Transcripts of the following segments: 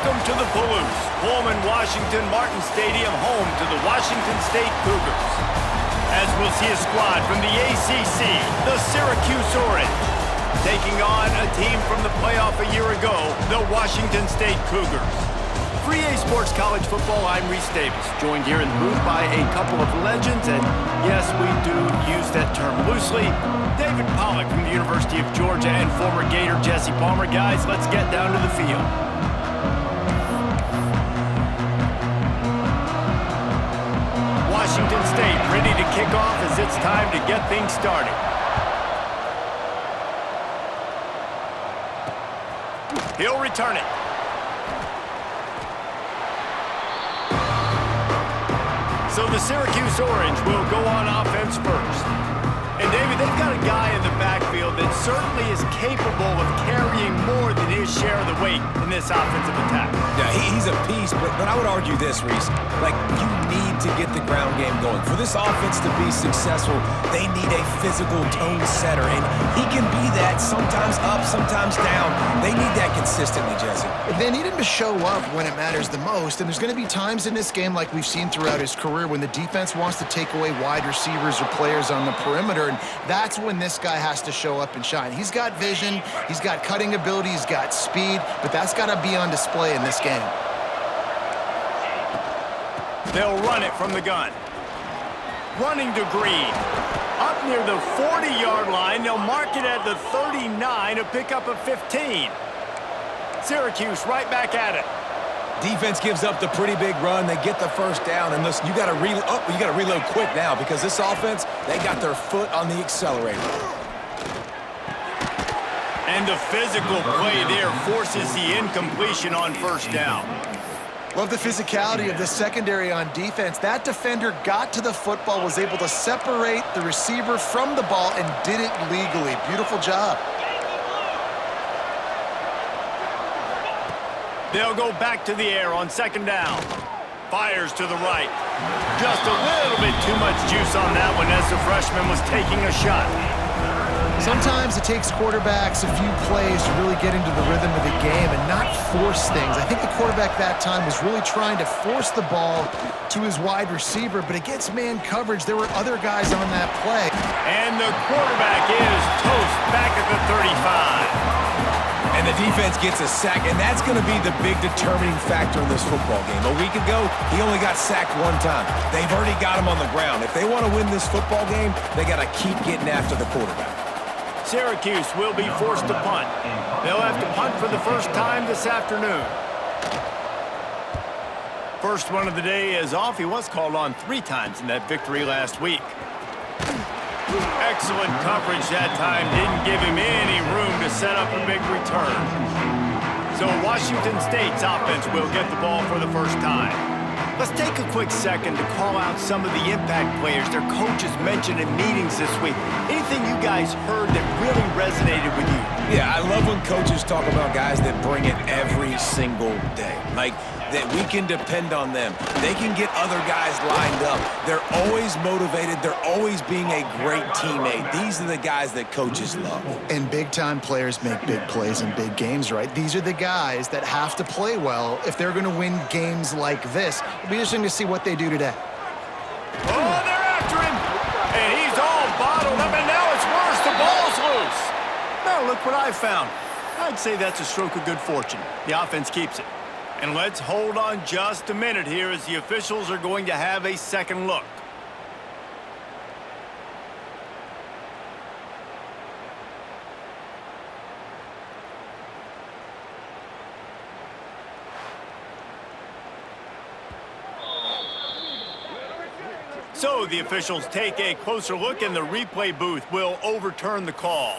Welcome to the Palouse, Pullman Washington Martin Stadium, home to the Washington State Cougars. As we'll see a squad from the ACC, the Syracuse Orange, taking on a team from the playoff a year ago, the Washington State Cougars. For EA Sports College Football, I'm Reese Davis, joined here in the booth by a couple of legends, and yes, we do use that term loosely. David Pollack from the University of Georgia and former Gator Jesse Palmer. Guys, let's get down to the field. Washington State ready to kick off as it's time to get things started. He'll return it. So the Syracuse Orange will go on offense first. And David, they've got a guy in the backfield that certainly is capable of carrying more than his share of the weight in this offensive attack. Yeah, he's a piece, but I would argue this, Reese. Like, you need to get the ground game going. For this offense to be successful, they need a physical tone setter, and he can be that sometimes up, sometimes down. They need that consistently, Jesse. They need him to show up when it matters the most, and there's going to be times in this game like we've seen throughout his career when the defense wants to take away wide receivers or players on the perimeter, and that's when this guy has to show up and shine. He's got vision, he's got cutting ability, he's got speed, but that's got to be on display in this game. They'll run it from the gun. Running to Green. Up near the 40-yard line, they'll mark it at the 39, a pickup of 15. Syracuse right back at it. Defense gives up the pretty big run. They get the first down, and listen, you got to reload quick now because this offense, they got their foot on the accelerator. And the physical play there forces the incompletion on first down. Love the physicality of the secondary on defense. That defender got to the football, was able to separate the receiver from the ball, and did it legally. Beautiful job. They'll go back to the air on second down. Fires to the right. Just a little bit too much juice on that one as the freshman was taking a shot. Sometimes it takes quarterbacks a few plays to really get into the rhythm of the game and not force things. I think the quarterback that time was really trying to force the ball to his wide receiver, but against man coverage, there were other guys on that play. And the quarterback is toast back at the 35. And the defense gets a sack, and that's going to be the big determining factor in this football game. A week ago, he only got sacked one time. They've already got him on the ground. If they want to win this football game, they got to keep getting after the quarterback. Syracuse will be forced to punt. They'll have to punt for the first time this afternoon. First one of the day is off. He was called on 3 times in that victory last week. Excellent coverage that time. Didn't give him any room to set up a big return. So Washington State's offense will get the ball for the first time. Let's take a quick second to call out some of the impact players their coaches mentioned in meetings this week. Anything you guys heard that really resonated with you? Yeah, I love when coaches talk about guys that bring it every single day. Like, that we can depend on them. They can get other guys lined up. They're always motivated. They're always being a great teammate. These are the guys that coaches love. And big-time players make big plays in big games, right? These are the guys that have to play well if they're going to win games like this. It'll be interesting to see what they do today. Oh, they're after him! And he's all bottled up, and now it's worse. The ball's loose. Now look what I found. I'd say that's a stroke of good fortune. The offense keeps it. And let's hold on just a minute here as the officials are going to have a second look. So the officials take a closer look, and the replay booth will overturn the call.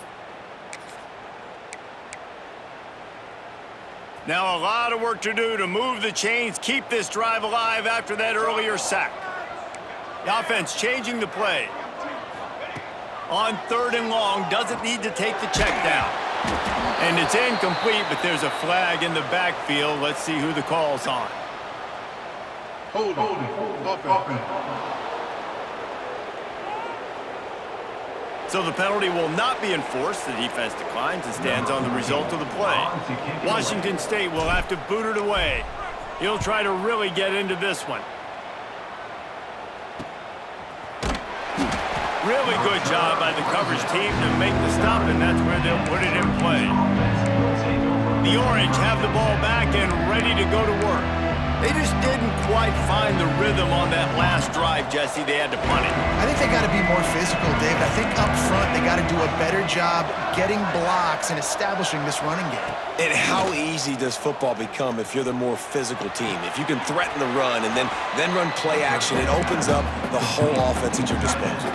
Now a lot of work to do to move the chains, keep this drive alive after that earlier sack. The offense changing the play. On 3rd and long, doesn't need to take the check down. And it's incomplete, but there's a flag in the backfield. Let's see who the call's on. Hold on. So the penalty will not be enforced. The defense declines and stands on the result of the play. Washington State will have to boot it away. He'll try to really get into this one. Really good job by the coverage team to make the stop, and that's where they'll put it in play. The Orange have the ball back and ready to go to work. They just didn't quite find the rhythm on that last drive, Jesse. They had to punt it. I think they got to be more physical, David. I think up front they got to do a better job getting blocks and establishing this running game. And how easy does football become if you're the more physical team? If you can threaten the run and then run play action, it opens up the whole offense at your disposal.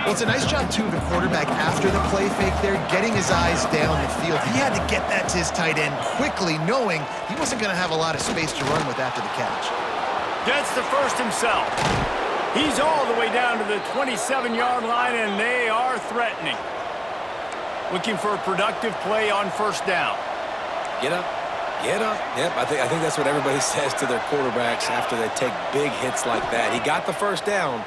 Well, it's a nice job, too, of the quarterback after the play fake there, getting his eyes down the field. He had to get that to his tight end quickly, knowing he wasn't going to have a lot of space to run with after the catch. Gets the first himself. He's all the way down to the 27-yard line, and they are threatening. Looking for a productive play on first down. Get up. Get up. Yep, I think that's what everybody says to their quarterbacks after they take big hits like that. He got the first down,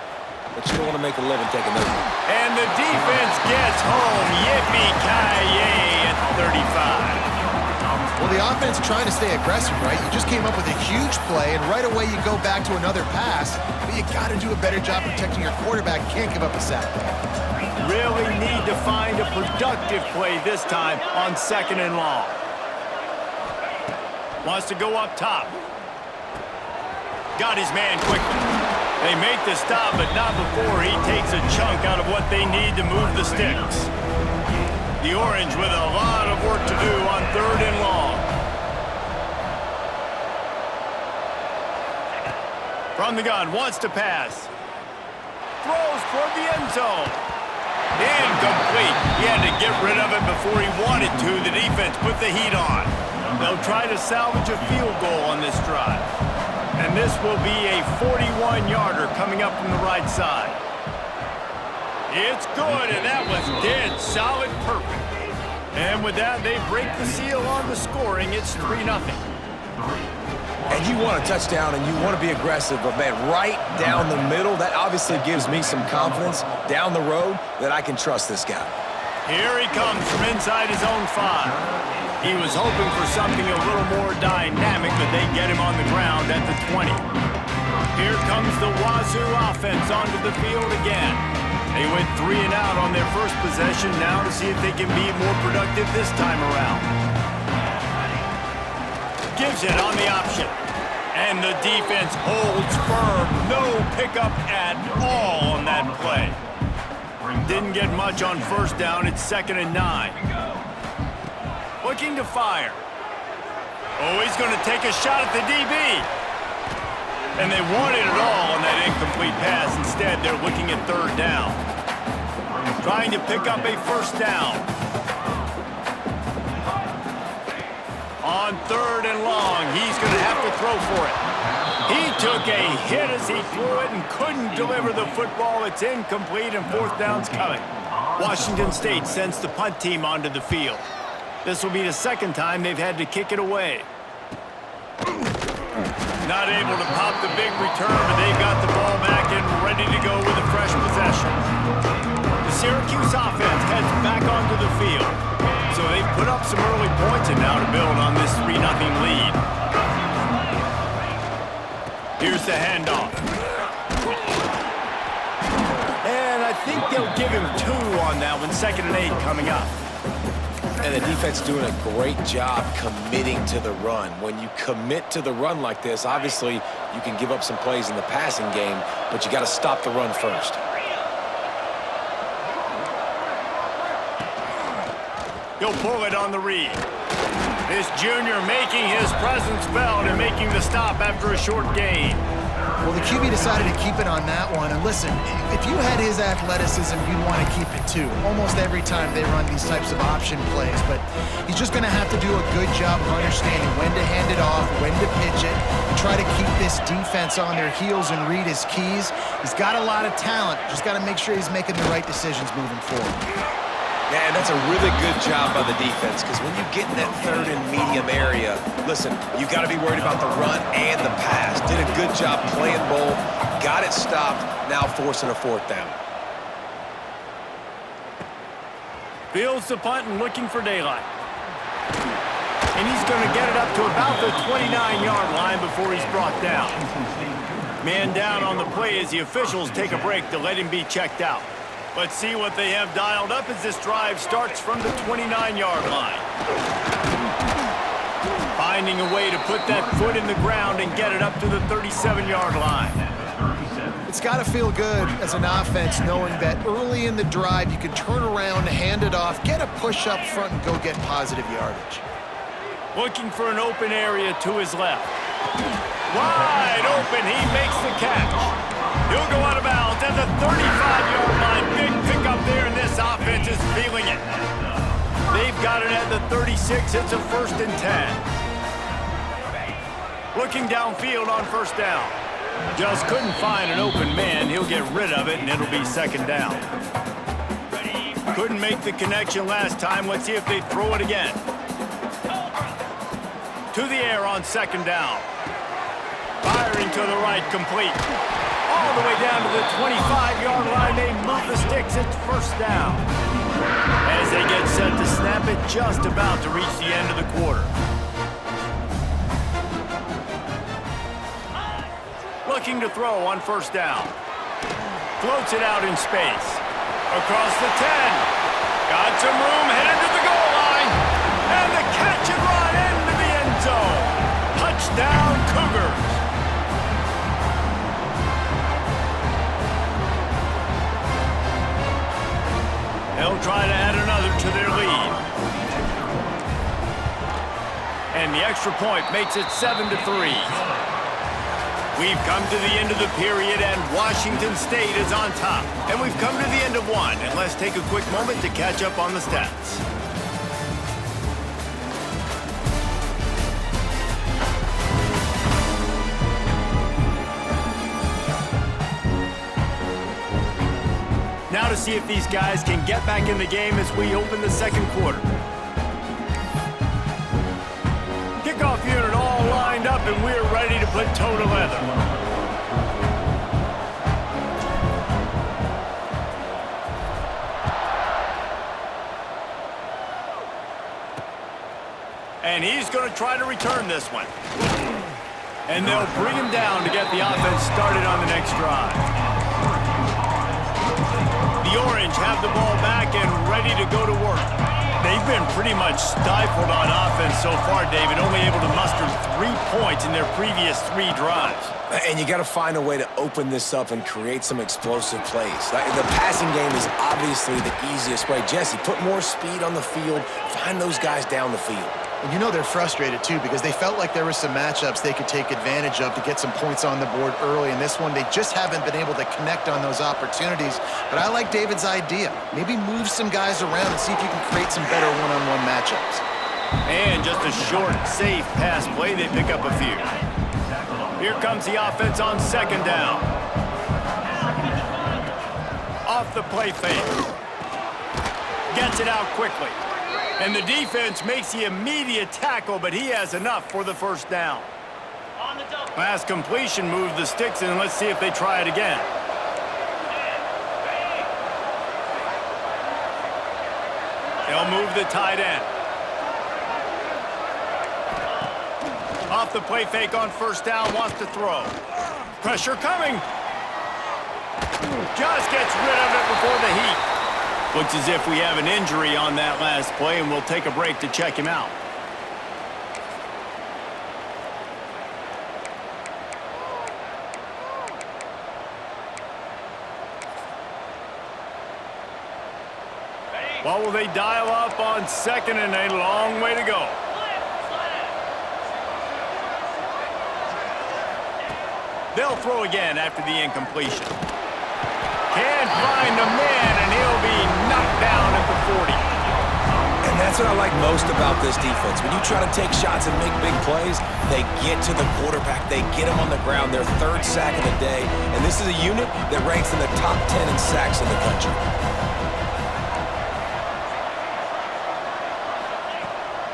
but you don't want to make a living taking those. And the defense gets home. Yippee-ki-yay at 35. Well, the offense trying to stay aggressive, right? You just came up with a huge play, and right away you go back to another pass, but you got to do a better job protecting your quarterback. Can't give up a sack there. Really need to find a productive play this time on 2nd and long. Wants to go up top. Got his man quickly. They make the stop, but not before he takes a chunk out of what they need to move the sticks. The Orange with a lot of work to do on 3rd and long. From the gun, wants to pass. Throws toward the end zone. Incomplete. He had to get rid of it before he wanted to. The defense put the heat on. They'll try to salvage a field goal on this drive. And this will be a 41-yarder coming up from the right side. It's good, and that was dead solid perfect. And with that, they break the seal on the scoring. It's 3-0. And you want a touchdown and you want to be aggressive, but man, right down the middle, that obviously gives me some confidence down the road that I can trust this guy. Here he comes from inside his own 5. He was hoping for something a little more dynamic, but they get him on the ground at the 20. Here comes the Wazoo offense onto the field again. They went 3 and out on their first possession, now to see if they can be more productive this time around. Gives it on the option. And the defense holds firm. No pickup at all on that play. Didn't get much on first down. It's 2nd and 9. Looking to fire. Oh, he's going to take a shot at the DB. And they wanted it all on that incomplete pass. Instead, they're looking at 3rd down. Trying to pick up a first down. On 3rd and long, he's going to have to throw for it. He took a hit as he threw it and couldn't deliver the football. It's incomplete, and 4th down's coming. Washington State sends the punt team onto the field. This will be the 2nd time they've had to kick it away. Not able to pop the big return, but they got the ball back and ready to go with a fresh possession. The Syracuse offense heads back onto the field. So they've put up some early points and now to build on this 3-0 lead. Here's the handoff. And I think they'll give him 2 on that one. 2nd and 8 coming up. And the defense doing a great job committing to the run. When you commit to the run like this, obviously you can give up some plays in the passing game, but you got to stop the run first. He'll pull it on the read. This junior making his presence felt and making the stop after a short gain. Well, the QB decided to keep it on that one. And listen, if you had his athleticism, you'd want to keep it too. Almost every time they run these types of option plays. But he's just going to have to do a good job of understanding when to hand it off, when to pitch it, and try to keep this defense on their heels and read his keys. He's got a lot of talent. Just got to make sure he's making the right decisions moving forward. Yeah, and that's a really good job by the defense, because when you get in that 3rd and medium area, listen, you got to be worried about the run and the pass. Did a good job playing both, got it stopped, now forcing a 4th down. Fields the punt and looking for daylight. And he's going to get it up to about the 29-yard line before he's brought down. Man down on the play as the officials take a break to let him be checked out. Let's see what they have dialed up as this drive starts from the 29-yard line. Finding a way to put that foot in the ground and get it up to the 37-yard line. It's got to feel good as an offense knowing that early in the drive you can turn around, hand it off, get a push up front, and go get positive yardage. Looking for an open area to his left. Wide open, he makes the catch. He'll go out of bounds at the 35-yard line. Big pickup there, and this offense is feeling it. They've got it at the 36. It's a 1st and 10. Looking downfield on 1st down. Just couldn't find an open man. He'll get rid of it, and it'll be 2nd down. Couldn't make the connection last time. Let's see if they throw it again. To the air on 2nd down. Firing to the right, complete. All the way down to the 25-yard line. They move the sticks. It's 1st down. As they get set to snap it, just about to reach the end of the quarter. Looking to throw on 1st down. Floats it out in space. Across the 10. Got some room, headed to the goal line. And the catch and run into the end zone. Touchdown, Cougars. They'll try to add another to their lead. And the extra point makes it 7-3. We've come to the end of the period, and Washington State is on top. And we've come to the end of one, and let's take a quick moment to catch up on the stats. Now to see if these guys can get back in the game as we open the 2nd quarter. Kickoff unit all lined up, and we're ready to put toe to leather. And he's going to try to return this one. And they'll bring him down to get the offense started on the next drive. The Orange have the ball back and ready to go to work. They've been pretty much stifled on offense so far, David, only able to muster 3 points in their previous 3 drives. And you got to find a way to open this up and create some explosive plays. The passing game is obviously the easiest way. Jesse, put more speed on the field. Find those guys down the field. And you know they're frustrated, too, because they felt like there were some matchups they could take advantage of to get some points on the board early. In this one, they just haven't been able to connect on those opportunities. But I like David's idea. Maybe move some guys around and see if you can create some better one-on-one matchups. And just a short, safe pass play. They pick up a few. Here comes the offense on 2nd down. Off the play fake. Gets it out quickly. And the defense makes the immediate tackle, but he has enough for the 1st down. Pass completion, move the sticks, and let's see if they try it again. They'll move the tight end. Off the play fake on 1st down, wants to throw. Pressure coming. Just gets rid of it before the heat. Looks as if we have an injury on that last play, and we'll take a break to check him out. What will they dial up on 2nd and a long way to go? They'll throw again after the incompletion. Can't find a man, and he'll be knocked down at the 40. And that's what I like most about this defense. When you try to take shots and make big plays, they get to the quarterback. They get him on the ground. Their 3rd sack of the day. And this is a unit that ranks in the top 10 in sacks in the country.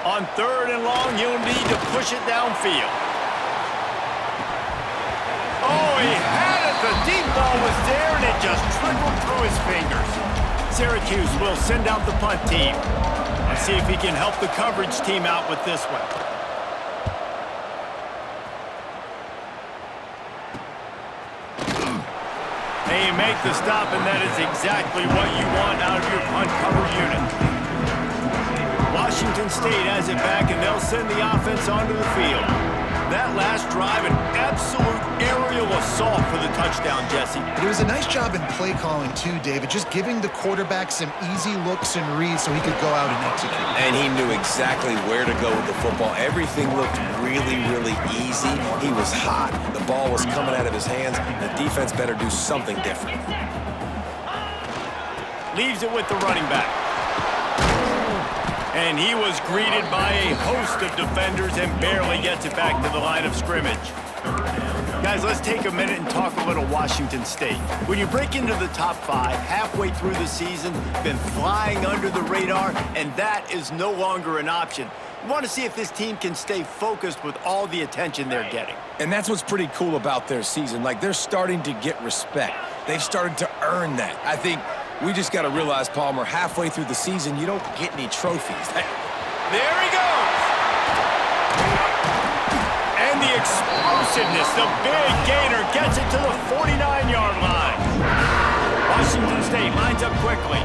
On 3rd and long, you'll need to push it downfield. Oh, he had it. The deep ball was there, and it just trickled through his fingers. Syracuse will send out the punt team and see if he can help the coverage team out with this one. They make the stop, and that is exactly what you want out of your punt cover unit. Washington State has it back, and they'll send the offense onto the field. That last drive, an absolute aerial assault for the touchdown, Jesse. It was a nice job in play calling too, David, just giving the quarterback some easy looks and reads so he could go out and execute. And he knew exactly where to go with the football. Everything looked really, really easy. He was hot. The ball was coming out of his hands. The defense better do something different. Leaves it with the running back. And he was greeted by a host of defenders and barely gets it back to the line of scrimmage. Guys, let's take a minute and talk a little Washington State. When you break into the top 5 halfway through the season, been flying under the radar, and that is no longer an option. You want to see if this team can stay focused with all the attention they're getting. And that's what's pretty cool about their season. Like, they're starting to get respect. They've started to earn that. I think we just got to realize, Palmer, halfway through the season, you don't get any trophies. There he goes! And the explosiveness, the big gainer gets it to the 49-yard line. Washington State lines up quickly.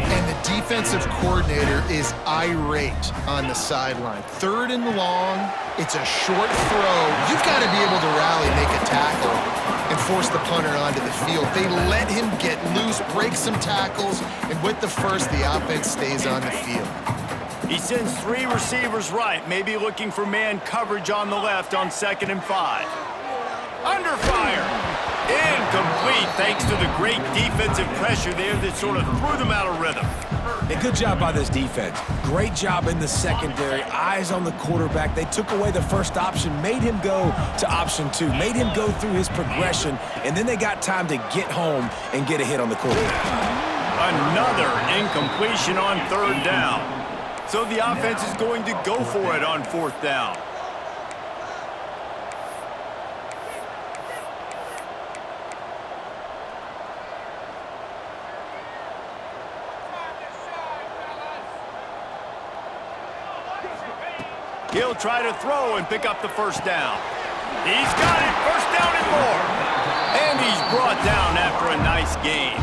And the defensive coordinator is irate on the sideline. 3rd and long, it's a short throw. You've got to be able to rally, make a tackle, and force the punter onto the field. They let him get loose, break some tackles, and with the first, the offense stays on the field. He sends 3 receivers right, maybe looking for man coverage on the left on 2nd and 5. Under fire. Incomplete, thanks to the great defensive pressure there that sort of threw them out of rhythm. A good job by this defense. Great job in the secondary. Eyes on the quarterback. They took away the first option, made him go to option 2, made him go through his progression, and then they got time to get home and get a hit on the quarterback. Another incompletion on 3rd down. So the offense is going to go for it on 4th down. He'll try to throw and pick up the 1st down. He's got it, 1st down and more. And he's brought down after a nice gain.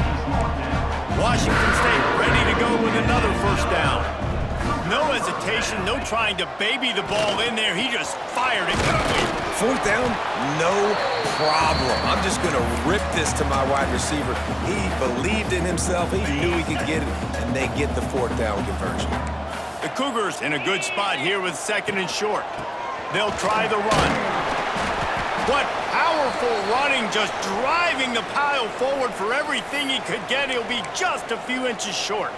Washington State ready to go with another 1st down. No hesitation, no trying to baby the ball in there. He just fired it quickly. 4th down, no problem. I'm just going to rip this to my wide receiver. He believed in himself. He knew he could get it, and they get the 4th down conversion. The Cougars in a good spot here with 2nd and short. They'll try the run. What powerful running, just driving the pile forward for everything he could get. He'll be just a few inches short.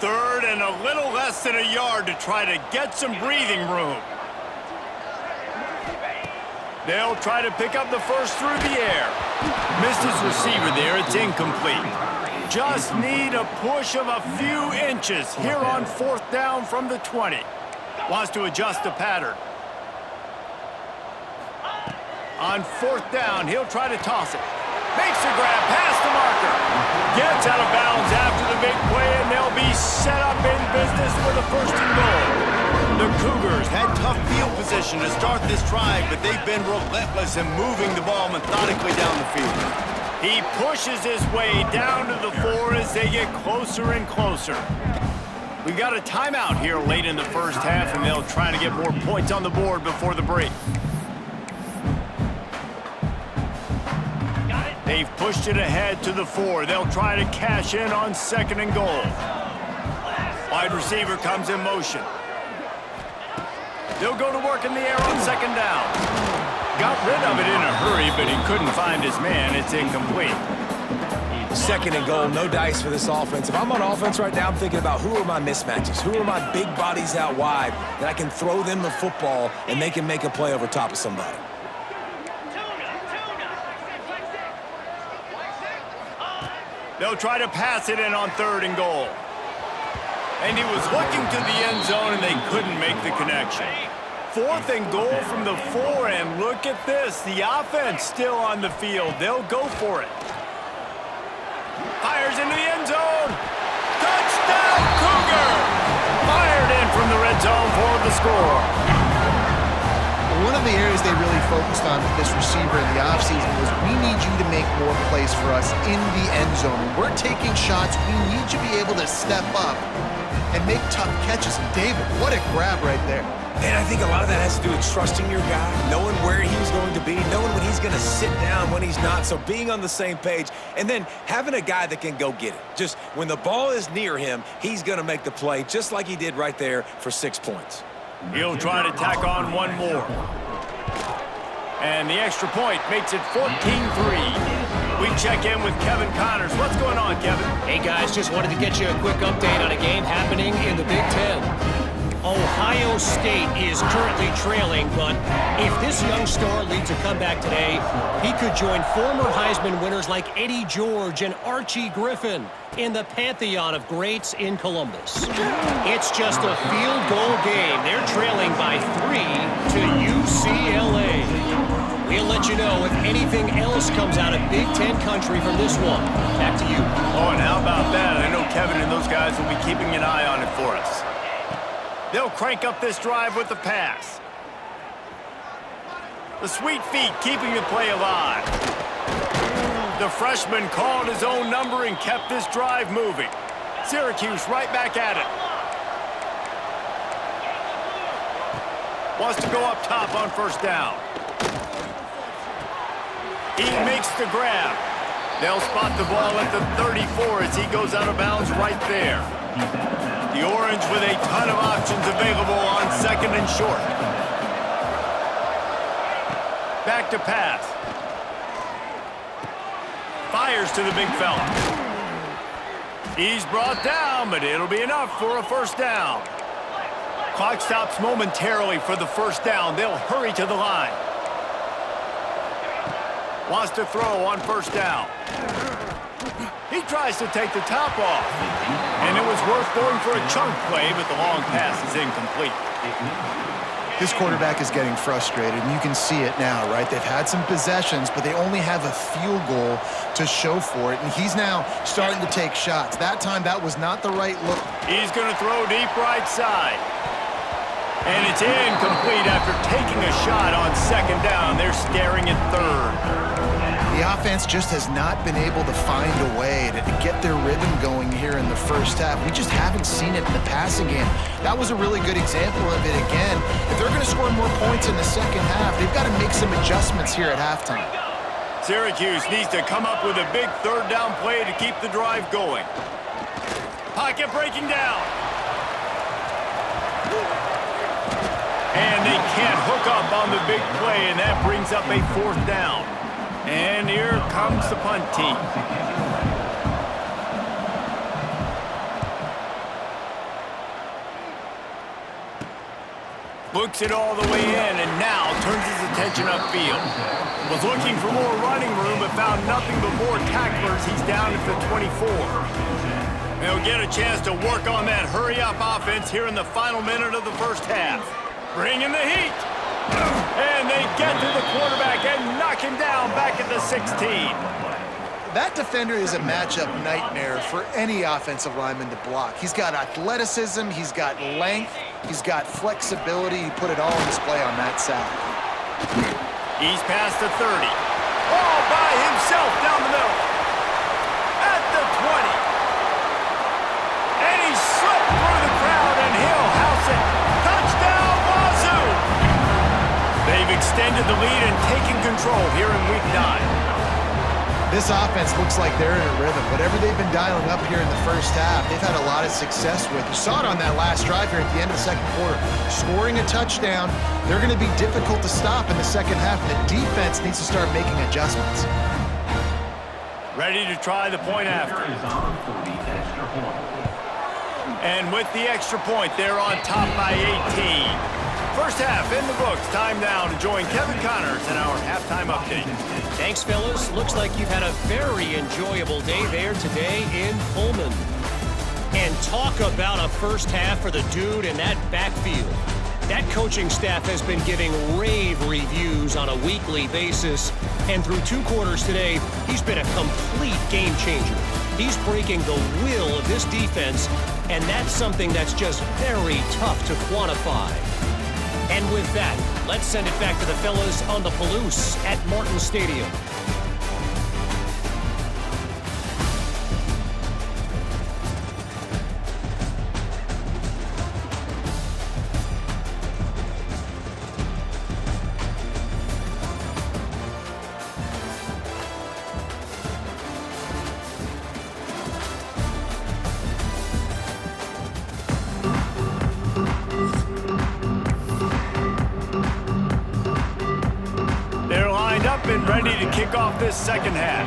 3rd and a little less than a yard to try to get some breathing room. They'll try to pick up the first through the air. Missed his receiver there. It's incomplete. Just need a push of a few inches here on 4th down from the 20. Wants to adjust the pattern. On 4th down, he'll try to toss it. Makes a grab past the marker. Gets out of bounds after the big play, and they'll be set up in business with a 1st and goal. The Cougars had tough field position to start this drive, but they've been relentless in moving the ball methodically down the field. He pushes his way down to the 4 as they get closer and closer. We've got a timeout here late in the 1st half, and they'll try to get more points on the board before the break. They've pushed it ahead to the 4. They'll try to cash in on 2nd and goal. Wide receiver comes in motion. They'll go to work in the air on 2nd down. Got rid of it in a hurry, but he couldn't find his man. It's incomplete. 2nd and goal, no dice for this offense. If I'm on offense right now, I'm thinking about who are my mismatches? Who are my big bodies out wide that I can throw them the football and they can make a play over top of somebody? They'll try to pass it in on 3rd and goal. And he was looking to the end zone, and they couldn't make the connection. 4th and goal from the 4, and look at this. The offense still on the field. They'll go for it. Fires into the end zone. score. One of the areas they really focused on with this receiver in the offseason was we need you to make more plays for us in the end zone. When we're taking shots, we need you to be able to step up and make tough catches. And David, what a grab right there. And I think a lot of that has to do with trusting your guy, knowing where he was going to be, knowing when he's going to sit down, when he's not, so being on the same page, and then having a guy that can go get it. Just when the ball is near him, he's going to make the play, just like he did right there for 6 points. He'll try to tack on one more. And the extra point makes it 14-3. We check in with Kevin Connors. What's going on, Kevin? Hey, guys, just wanted to get you a quick update on a game happening in the Big Ten. Ohio State is currently trailing, but if this young star leads a comeback today, he could join former Heisman winners like Eddie George and Archie Griffin in the pantheon of greats in Columbus. It's just a field goal game. They're trailing by 3 to UCLA. We'll let you know if anything else comes out of Big Ten country from this one. Back to you. Oh, and how about that? I know Kevin and those guys will be keeping an eye on it for us. They'll crank up this drive with the pass. The sweet feet keeping the play alive. The freshman called his own number and kept this drive moving. Syracuse right back at it. Wants to go up top on first down. He makes the grab. They'll spot the ball at the 34 as he goes out of bounds right there. The Orange with a ton of options available on second and short. Back to pass. Fires to the big fella. He's brought down, but it'll be enough for a first down. Clock stops momentarily for the first down. They'll hurry to the line. Wants to throw on first down. He tries to take the top off. And it was worth going for a chunk play, but the long pass is incomplete. This quarterback is getting frustrated, and you can see it now, right? They've had some possessions, but they only have a field goal to show for it, and he's now starting to take shots. That time, that was not the right look. He's going to throw deep right side. And it's incomplete after taking a shot on second down. They're staring at third. The offense just has not been able to find a way to get their rhythm going here in the first half. We just haven't seen it in the passing game. That was a really good example of it again. If they're going to score more points in the second half, they've got to make some adjustments here at halftime. Syracuse needs to come up with a big third down play to keep the drive going. Pocket breaking down. And they can't hook up on the big play, and that brings up a fourth down. And here comes the punt team. Looks it all the way in, and now turns his attention upfield. Was looking for more running room, but found nothing but more tacklers. He's down at the 24. They'll get a chance to work on that hurry-up offense here in the final minute of the first half. Bringing the heat. And they get to the quarterback and knock him down back at the 16. That defender is a matchup nightmare for any offensive lineman to block. He's got athleticism, he's got length, he's got flexibility. He put it all on display on that side. He's past the 30. All by himself down the middle. At the 20. And he slipped through the crowd, and he'll house it. Touchdown, Wazoo! They've extended the lead and taken control here in Week 9. This offense looks like they're in a rhythm. Whatever they've been dialing up here in the first half, they've had a lot of success with. You saw it on that last drive here at the end of the second quarter. Scoring a touchdown, they're going to be difficult to stop in the second half, and the defense needs to start making adjustments. Ready to try the point after. And with the extra point, they're on top by 18. First half in the books. Time now to join Kevin Connors in our halftime update. Thanks, fellas. Looks like you've had a very enjoyable day there today in Pullman. And talk about a first half for the dude in that backfield. That coaching staff has been giving rave reviews on a weekly basis. And through 2 quarters today, he's been a complete game changer. He's breaking the will of this defense, and that's something that's just very tough to quantify. And with that, let's send it back to the fellas on the Palouse at Martin Stadium. And ready to kick off this second half.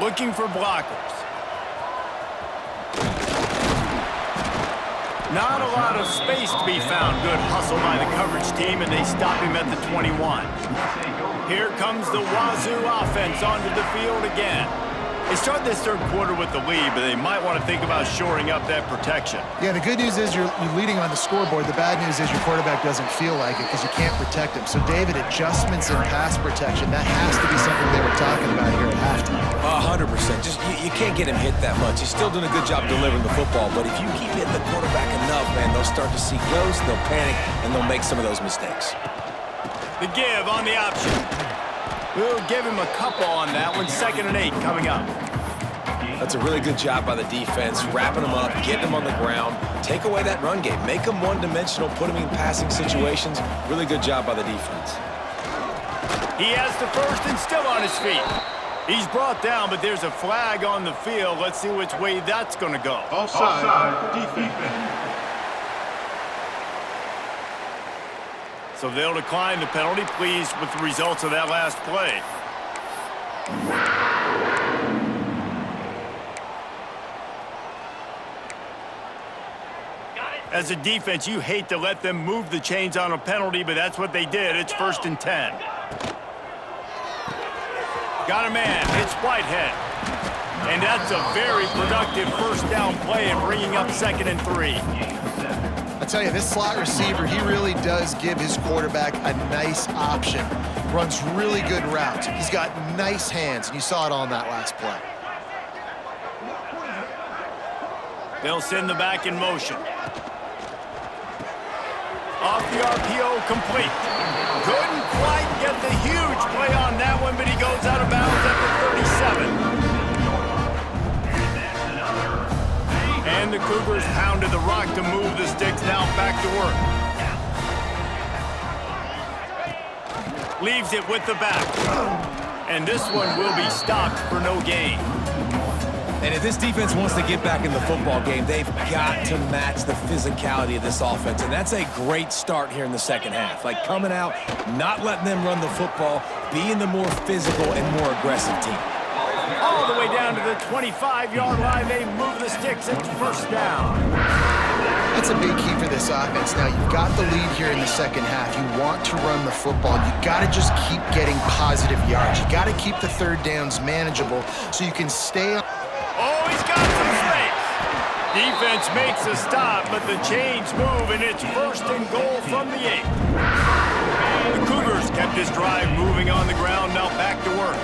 Looking for blockers. Not a lot of space to be found. Good hustle by the coverage team, and they stop him at the 21. Here comes the Wazoo offense onto the field again. They start this third quarter with the lead, but they might want to think about shoring up that protection. Yeah, the good news is you're leading on the scoreboard. The bad news is your quarterback doesn't feel like it because you can't protect him. So, David, adjustments in pass protection, that has to be something they were talking about here at halftime. 100%. Just you can't get him hit that much. He's still doing a good job delivering the football, but if you keep hitting the quarterback enough, man, they'll start to see ghosts, they'll panic, and they'll make some of those mistakes. The give on the option. We'll give him a couple on that one. 2nd and 8 coming up. That's a really good job by the defense, wrapping them up, getting them on the ground. Take away that run game. Make them one-dimensional, put them in passing situations. Really good job by the defense. He has the first and still on his feet. He's brought down, but there's a flag on the field. Let's see which way that's going to go. Offside, defense. So they'll decline the penalty. Pleased with the results of that last play. As a defense, you hate to let them move the chains on a penalty, but that's what they did. It's 1st and 10. Got a man. It's Whitehead. And that's a very productive first down play and bringing up 2nd and 3. I tell you, this slot receiver, he really does give his quarterback a nice option. Runs really good routes. He's got nice hands, and you saw it on that last play. They'll send the back in motion. Off the RPO, complete. Couldn't quite get the huge play on that one, but he goes out of bounds at the 37. And the Cougars pounded the rock to move the sticks. Now back to work. Leaves it with the back. And this one will be stopped for no gain. And if this defense wants to get back in the football game, they've got to match the physicality of this offense. And that's a great start here in the second half. Like coming out, not letting them run the football, being the more physical and more aggressive team. All the way down to the 25-yard line. They move the sticks. It's 1st down. That's a big key for this offense. Now, you've got the lead here in the second half. You want to run the football. You've got to just keep getting positive yards. You've got to keep the third downs manageable so you can stay on. Oh, he's got some space. Defense makes a stop, but the chains move, and it's 1st and goal from the 8. The Cougars kept this drive moving on the ground. Now back to work.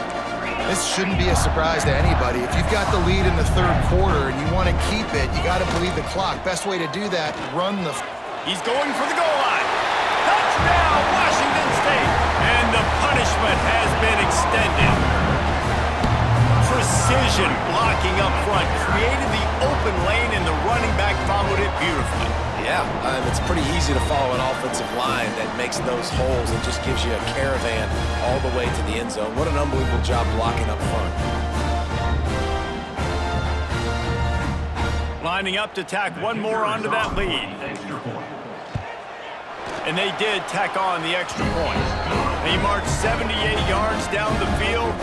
This shouldn't be a surprise to anybody. If you've got the lead in the third quarter and you want to keep it, you got to bleed the clock. Best way to do that, run the... He's going for the goal line. Touchdown, Washington State. And the punishment has been extended. Precision blocking up front created the open lane, and the running back followed it beautifully. Yeah, it's pretty easy to follow an offensive line that makes those holes and just gives you a caravan all the way to the end zone. What an unbelievable job blocking up front. Lining up to tack one more onto that lead. And they did tack on the extra point. They marched 78 yards down the field,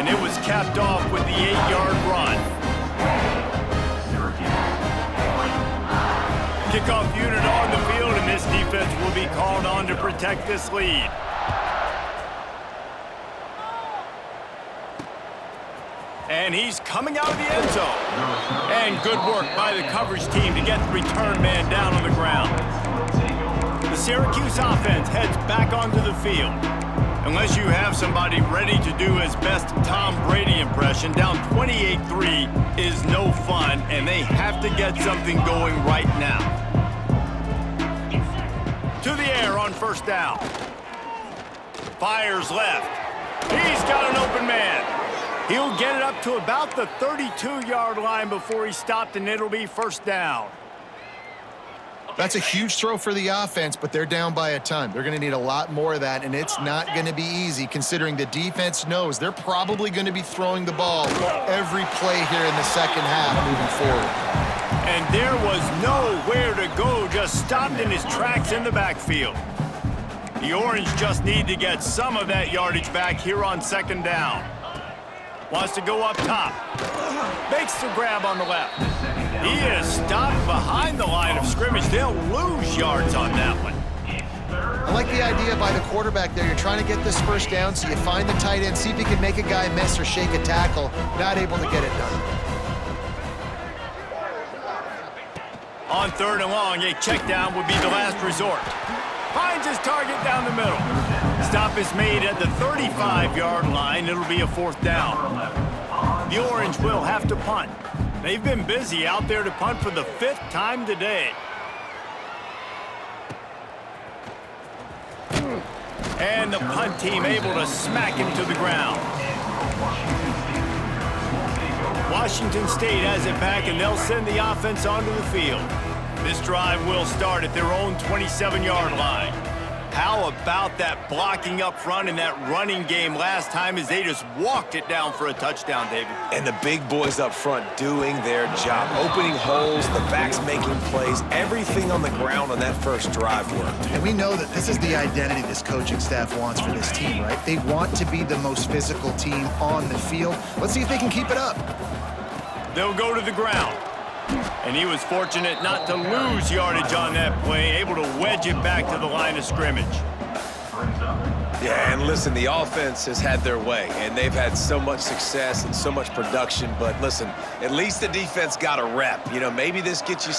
and it was capped off with the 8-yard run. Kickoff unit on the field, and this defense will be called on to protect this lead. And he's coming out of the end zone. And good work by the coverage team to get the return man down on the ground. The Syracuse offense heads back onto the field. Unless you have somebody ready to do his best Tom Brady impression, down 28-3 is no fun, and they have to get something going right now. To the air on first down. Fires left. He's got an open man. He'll get it up to about the 32-yard line before he stopped, and it'll be first down. That's a huge throw for the offense, but they're down by a ton. They're going to need a lot more of that, and it's not going to be easy considering the defense knows they're probably going to be throwing the ball every play here in the second half moving forward. And there was nowhere to go, just stopped in his tracks in the backfield. The Orange just need to get some of that yardage back here on second down. Wants to go up top. Makes the grab on the left. He is stopped behind the line of scrimmage. They'll lose yards on that one. I like the idea by the quarterback there. You're trying to get this first down, so you find the tight end, see if he can make a guy miss or shake a tackle. Not able to get it done. On third and long, a check down would be the last resort. Finds his target down the middle. Stop is made at the 35-yard line. It'll be a fourth down. The Orange will have to punt. They've been busy out there to punt for the 5th time today. And the punt team able to smack him to the ground. Washington State has it back, and they'll send the offense onto the field. This drive will start at their own 27-yard line. How about that blocking up front and that running game last time as they just walked it down for a touchdown, David? And the big boys up front doing their job, opening holes, the backs making plays, everything on the ground on that first drive worked. And we know that this is the identity this coaching staff wants for this team, right? They want to be the most physical team on the field. Let's see if they can keep it up. They'll go to the ground. And he was fortunate not to lose yardage on that play, able to wedge it back to the line of scrimmage. Yeah, and listen, the offense has had their way, and they've had so much success and so much production. But listen, at least the defense got a rep. You know, maybe this gets you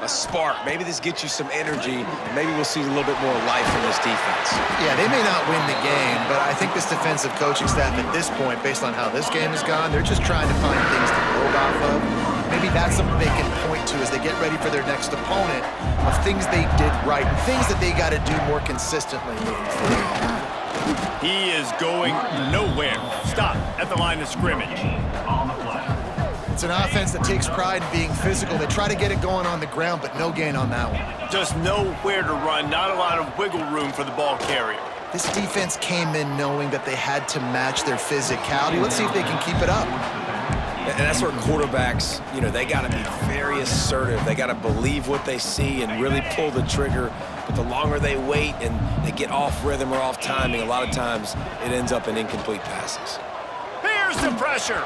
a spark. Maybe this gets you some energy. Maybe we'll see a little bit more life in this defense. Yeah, they may not win the game, but I think this defensive coaching staff at this point, based on how this game has gone, they're just trying to find things to build off of. Maybe that's something they can point to as they get ready for their next opponent of things they did right and things that they got to do more consistently moving forward. He is going nowhere. Stop at the line of scrimmage. It's an offense that takes pride in being physical. They try to get it going on the ground, but no gain on that one. Just nowhere to run. Not a lot of wiggle room for the ball carrier. This defense came in knowing that they had to match their physicality. Let's see if they can keep it up. And that's where quarterbacks, you know, they got to be very assertive. They got to believe what they see and really pull the trigger. But the longer they wait and they get off rhythm or off timing, a lot of times it ends up in incomplete passes. Here's the pressure.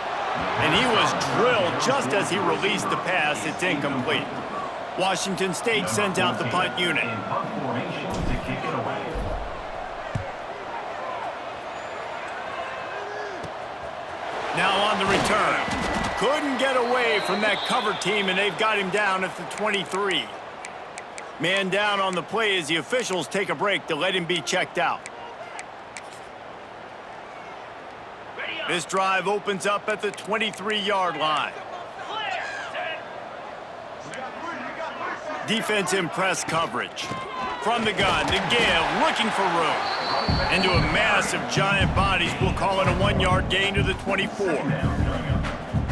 And he was drilled just as he released the pass. It's incomplete. Washington State sends out the punt unit. Now on the return. Couldn't get away from that cover team, and they've got him down at the 23. Man down on the play as the officials take a break to let him be checked out. This drive opens up at the 23-yard line. Defense in press coverage. From the gun to give, looking for room. Into a mass of giant bodies, we'll call it a 1-yard gain to the 24.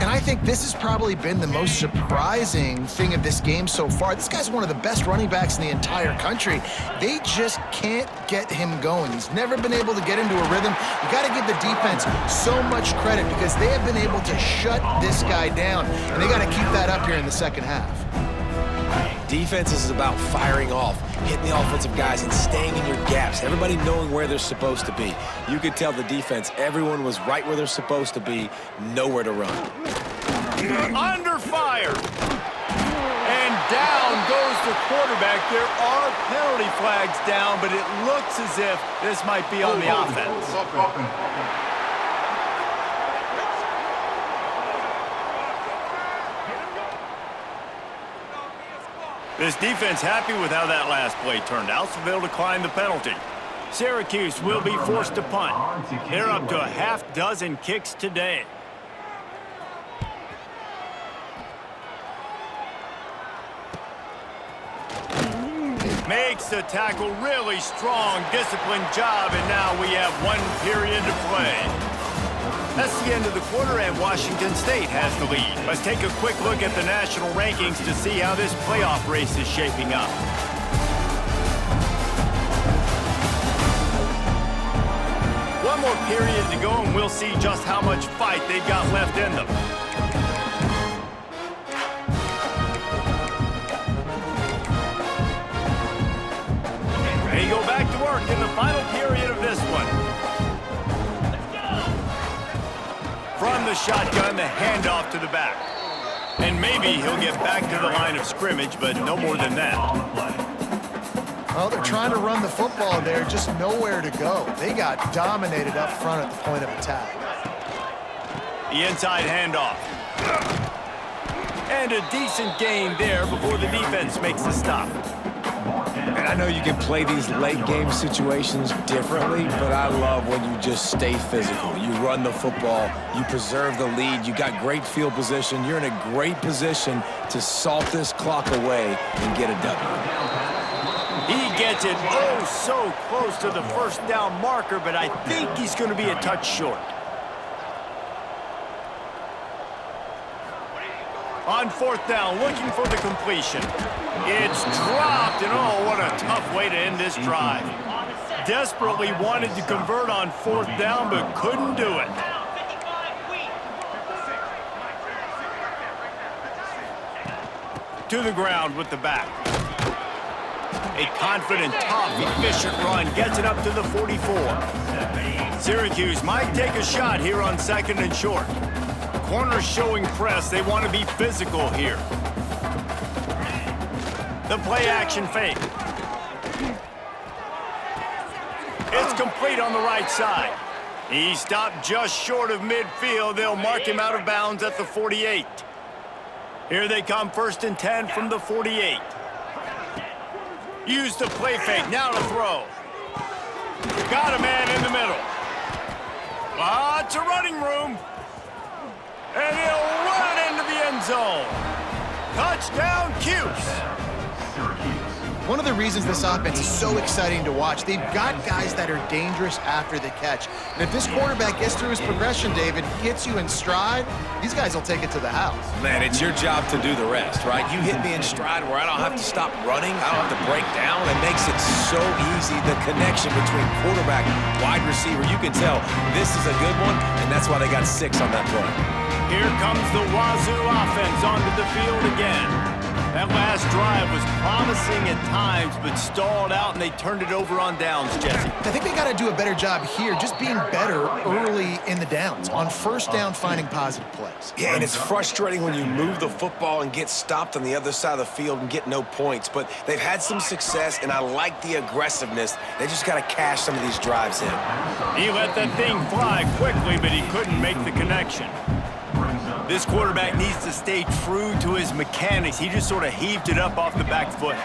And I think this has probably been the most surprising thing of this game so far. This guy's one of the best running backs in the entire country. They just can't get him going. He's never been able to get into a rhythm. You got to give the defense so much credit because they have been able to shut this guy down, and they got to keep that up here in the second half. Defense is about firing off, hitting the offensive guys and staying in your gaps, everybody knowing where they're supposed to be. You could tell the defense, everyone was right where they're supposed to be, nowhere to run. Under fire. And down goes the quarterback. There are penalty flags down, but it looks as if this might be on the offense. This defense happy with how that last play turned out, so they'll decline the penalty. Syracuse will be forced to punt. They're up to a half dozen kicks today. Makes the tackle, really strong, disciplined job, and now we have 1 period to play. That's the end of the quarter, and Washington State has the lead. Let's take a quick look at the national rankings to see how this playoff race is shaping up. One more period to go, and we'll see just how much fight they've got left in them. They go back to work in the final period of this one. From the shotgun, the handoff to the back. And maybe he'll get back to the line of scrimmage, but no more than that. Well, they're trying to run the football there, just nowhere to go. They got dominated up front at the point of attack. The inside handoff. And a decent gain there before the defense makes the stop. And I know you can play these late game situations differently, but I love when you just stay physical. You run the football, you preserve the lead, you got great field position, you're in a great position to salt this clock away and get a W. He gets it oh so close to the first down marker, but I think he's going to be a touch short. On 4th down, looking for the completion. It's dropped, and oh, what a tough way to end this drive. Desperately wanted to convert on 4th down, but couldn't do it. To the ground with the back. A confident, tough, efficient run gets it up to the 44. Syracuse might take a shot here on 2nd and short. Corners showing press. They want to be physical here. The play-action fake. It's complete on the right side. He stopped just short of midfield. They'll mark him out of bounds at the 48. Here they come, 1st and 10 from the 48. Use the play fake. Now to throw. Got a man in the middle. Lots of running room. And he'll run it into the end zone. Touchdown, Cuse. One of the reasons this offense is so exciting to watch, they've got guys that are dangerous after the catch. And if this quarterback gets through his progression, David, hits you in stride, these guys will take it to the house. Man, it's your job to do the rest, right? You hit me in stride where I don't have to stop running, I don't have to break down. It makes it so easy, the connection between quarterback, wide receiver. You can tell this is a good one, and that's why they got 6 on that play. Here comes the Wazoo offense onto the field again. That last drive was promising at times, but stalled out, and they turned it over on downs, Jesse. I think they got to do a better job here, just being better early in the downs. On 1st down, finding positive plays. Yeah, and it's frustrating when you move the football and get stopped on the other side of the field and get no points. But they've had some success, and I like the aggressiveness. They just got to cash some of these drives in. He let that thing fly quickly, but he couldn't make the connection. This quarterback needs to stay true to his mechanics. He just sort of heaved it up off the back foot.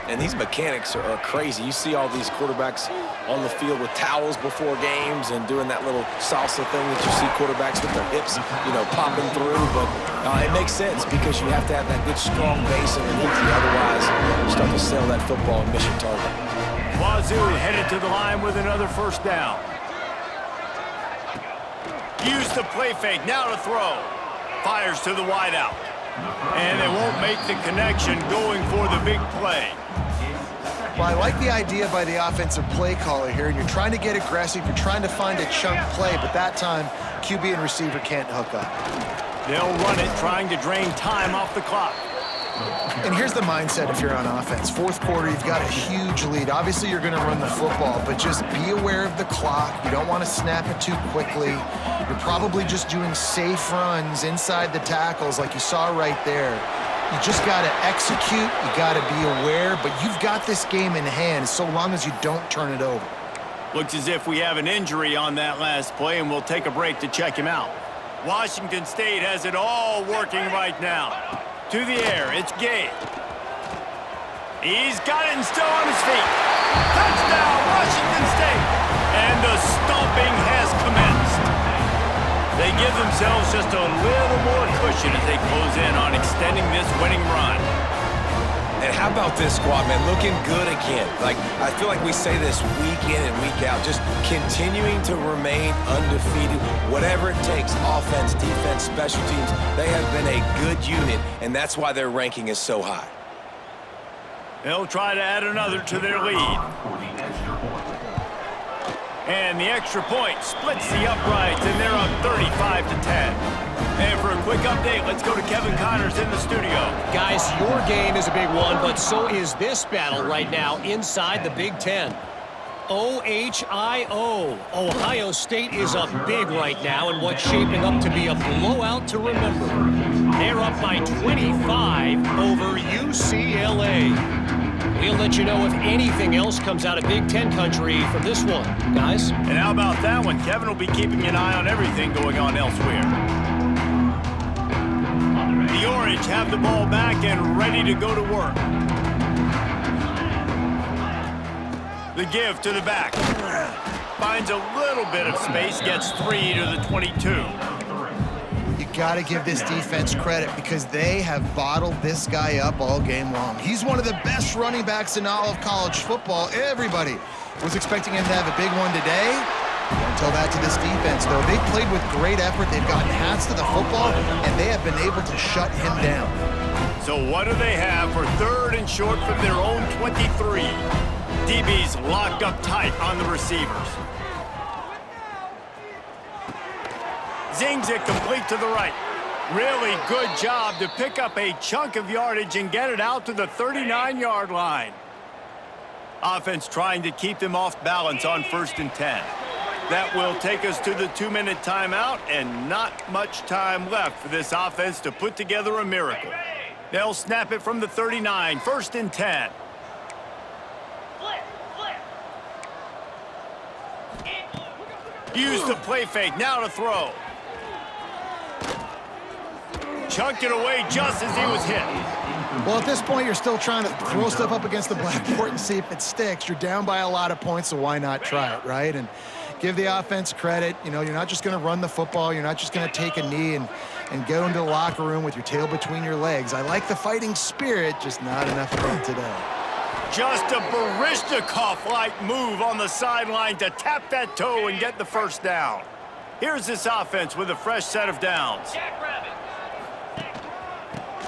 And these mechanics are crazy. You see all these quarterbacks on the field with towels before games and doing that little salsa thing that you see quarterbacks with their hips, popping through. But it makes sense because you have to have that good, strong base underneath you. Otherwise, you start to sail that football and miss your target. Wazoo headed to the line with another 1st down. Use the play fake. Now to throw. Fires to the wideout. And they won't make the connection going for the big play. Well, I like the idea by the offensive play caller here. You're trying to get aggressive. You're trying to find a chunk play, but that time, QB and receiver can't hook up. They'll run it, trying to drain time off the clock. And here's the mindset if you're on offense. 4th quarter, you've got a huge lead. Obviously, you're going to run the football, but just be aware of the clock. You don't want to snap it too quickly. You're probably just doing safe runs inside the tackles like you saw right there. You just got to execute. You got to be aware, but you've got this game in hand so long as you don't turn it over. Looks as if we have an injury on that last play, and we'll take a break to check him out. Washington State has it all working right now. To the air, it's Gay. He's got it and still on his feet. Touchdown, Washington State. the stomping has commenced. They give themselves just a little more cushion as they close in on extending this winning run. And how about this squad, man? Looking good again. Like, I feel like we say this week in and week out, just continuing to remain undefeated, whatever it takes, offense, defense, special teams. They have been a good unit, and that's why their ranking is so high. They'll try to add another to their lead. And the extra point splits the uprights, and they're up 35-10. And for a quick update, let's go to Kevin Connors in the studio. Guys, your game is a big one, but so is this battle right now inside the Big Ten. OHIO. Ohio State is up big right now in what's shaping up to be a blowout to remember. They're up by 25 over UCLA. We'll let you know if anything else comes out of Big Ten country from this one, guys. And how about that one? Kevin will be keeping an eye on everything going on elsewhere. The Orange have the ball back and ready to go to work. The give to the back. Finds a little bit of space, gets 3 to the 22. Got to give this defense credit because they have bottled this guy up all game long. He's one of the best running backs in all of college football. Everybody was expecting him to have a big one today. Don't tell that to this defense, though. They played with great effort. They've gotten hats to the football, and they have been able to shut him down. So what do they have for 3rd and short from their own 23? DB's locked up tight on the receivers. Zings it complete to the right. Really good job to pick up a chunk of yardage and get it out to the 39-yard line. Offense trying to keep them off balance on 1st and 10. That will take us to the 2-minute timeout, and not much time left for this offense to put together a miracle. They'll snap it from the 39, 1st and 10. Use the play fake, now to throw. Chunked it away just as he was hit. Well, at this point, you're still trying to throw stuff up against the blackboard and see if it sticks. You're down by a lot of points, so why not try it, right? And give the offense credit. You know, you're not just going to run the football. You're not just going to take a knee and go into the locker room with your tail between your legs. I like the fighting spirit, just not enough of it today. Just a Baryshnikov-like move on the sideline to tap that toe and get the first down. Here's this offense with a fresh set of downs.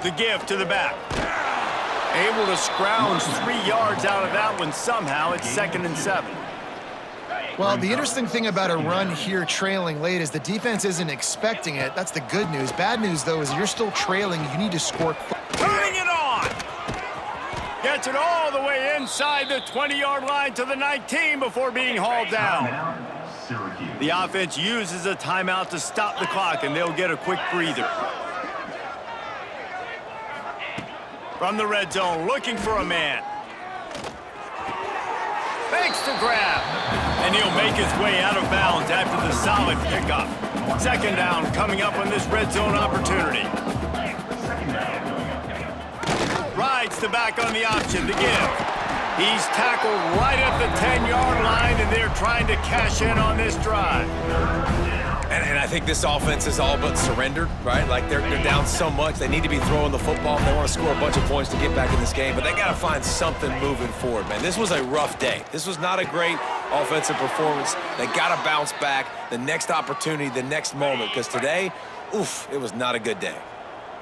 The give to the back. Able to scrounge 3 yards out of that one somehow. It's 2nd and 7. Well, the interesting thing about a run here trailing late is the defense isn't expecting it. That's the good news. Bad news, though, is you're still trailing. You need to score quick. Turning it on. Gets it all the way inside the 20-yard line to the 19 before being hauled down. The offense uses a timeout to stop the clock, and they'll get a quick breather. From the red zone, looking for a man. Fakes the grab. And he'll make his way out of bounds after the solid pickup. 2nd down coming up on this red zone opportunity. Rides the back on the option to give. He's tackled right at the 10-yard line, and they're trying to cash in on this drive. And I think this offense is all but surrendered, right? Like, they're down so much. They need to be throwing the football if they want to score a bunch of points to get back in this game. But they got to find something moving forward, man. This was a rough day. This was not a great offensive performance. They got to bounce back the next opportunity, the next moment. Because today, oof, it was not a good day.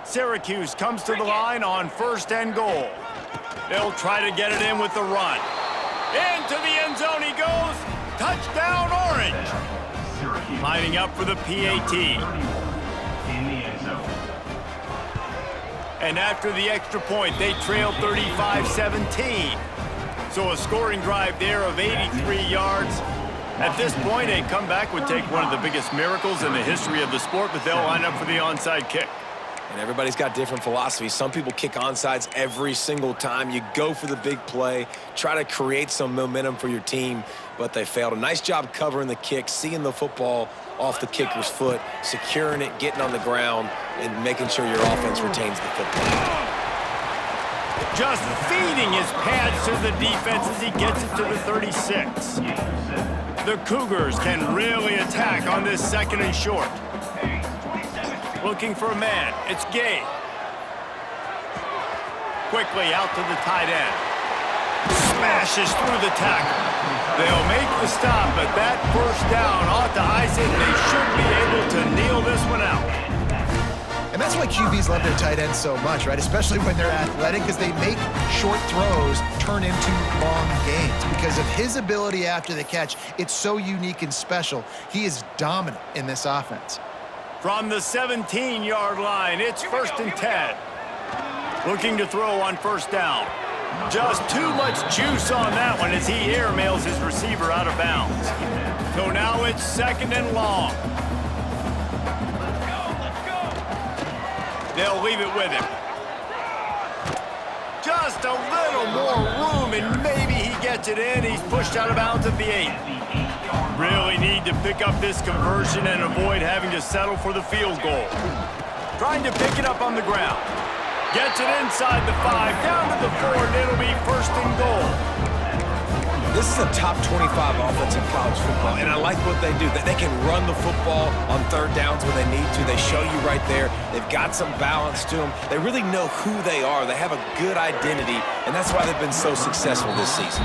Syracuse comes to the line on 1st and goal. They'll try to get it in with the run. Into the end zone he goes. Touchdown, Orange. Lining up for the PAT. And after the extra point, they trail 35-17. So a scoring drive there of 83 yards. At this point, a comeback would take one of the biggest miracles in the history of the sport, but they'll line up for the onside kick. And everybody's got different philosophies. Some people kick onside every single time. You go for the big play, try to create some momentum for your team, but they failed. A nice job covering the kick, seeing the football off the kicker's foot, securing it, getting on the ground, and making sure your offense retains the football. Just feeding his pads to the defense as he gets it to the 36. The Cougars can really attack on this 2nd and short. Looking for a man. It's Gay. Quickly out to the tight end. Smashes through the tackle. They'll make the stop, but that first down ought to ice it. They should be able to kneel this one out. And that's why QBs love their tight ends so much, right? Especially when they're athletic, because they make short throws turn into long gains. Because of his ability after the catch, it's so unique and special. He is dominant in this offense. From the 17-yard line, it's 1st and 10. Looking to throw on 1st down. Just too much juice on that one as he airmails his receiver out of bounds. So now it's 2nd and long. They'll leave it with him. Just a little more room, and maybe he gets it in. He's pushed out of bounds at the 8. Really need to pick up this conversion and avoid having to settle for the field goal. Trying to pick it up on the ground. Gets it inside the 5, down to the 4, and it'll be 1st and goal. This is a top 25 offense in college football, and I like what they do. They can run the football on 3rd downs when they need to. They show you right there. They've got some balance to them. They really know who they are. They have a good identity, and that's why they've been so successful this season.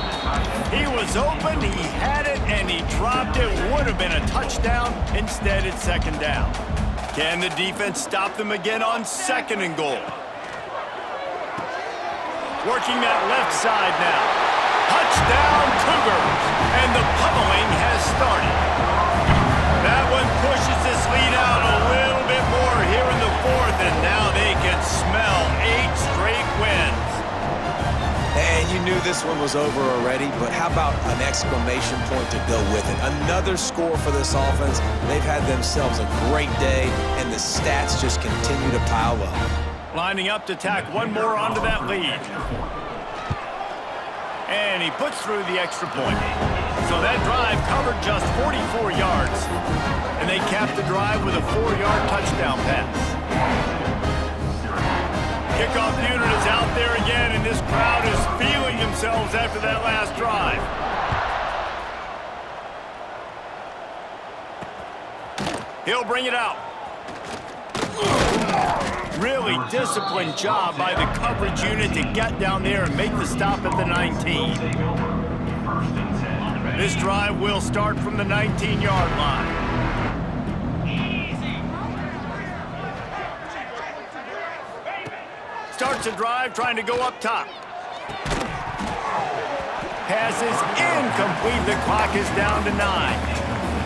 He was open, he had it, and he dropped it. Would have been a touchdown. Instead, it's 2nd down. Can the defense stop them again on 2nd and goal? Working that left side now. Touchdown, Cougars! And the pummeling has started. That one pushes this lead out a little bit more here in the 4th, and now they can smell 8 straight wins. And you knew this one was over already, but how about an exclamation point to go with it? Another score for this offense. They've had themselves a great day, and the stats just continue to pile up. Lining up to tack one more onto that lead. And he puts through the extra point. So that drive covered just 44 yards. And they capped the drive with a 4-yard touchdown pass. Kickoff unit is out there again, and this crowd is feeling themselves after that last drive. He'll bring it out. Really disciplined job by the coverage unit to get down there and make the stop at the 19. This drive will start from the 19-yard line. Starts a drive trying to go up top. Pass is incomplete. The clock is down to 9.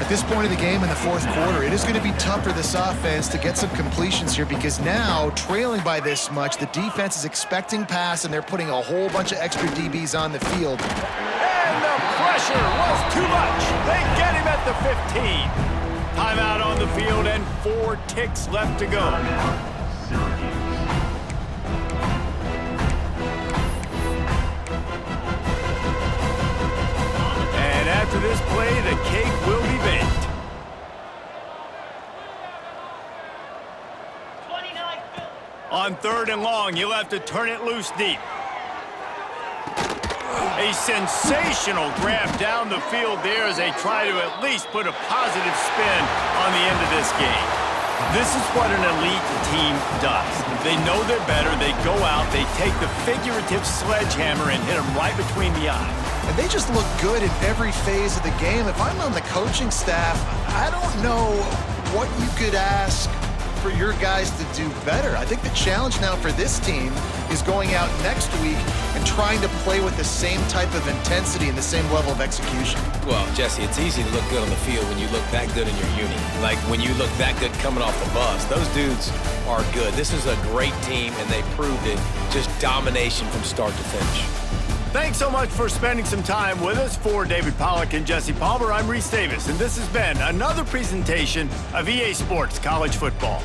At this point of the game in the 4th quarter, it is going to be tough for this offense to get some completions here because now, trailing by this much, the defense is expecting pass and they're putting a whole bunch of extra DBs on the field. And the pressure was too much. They get him at the 15. Timeout on the field and 4 ticks left to go. After this play, the cake will be baked. On 3rd and long, he'll have to turn it loose deep. A sensational grab down the field there as they try to at least put a positive spin on the end of this game. This is what an elite team does. They know they're better. They go out, they take the figurative sledgehammer and hit them right between the eyes. And they just look good in every phase of the game. If I'm on the coaching staff, I don't know what you could ask for your guys to do better. I think the challenge now for this team is going out next week and trying to play with the same type of intensity and the same level of execution. Well, Jesse, it's easy to look good on the field when you look that good in your uni. Like when you look that good coming off the bus. Those dudes are good. This is a great team, and they proved it. Just domination from start to finish. Thanks so much for spending some time with us. For David Pollack and Jesse Palmer, I'm Reese Davis, and this has been another presentation of EA Sports College Football.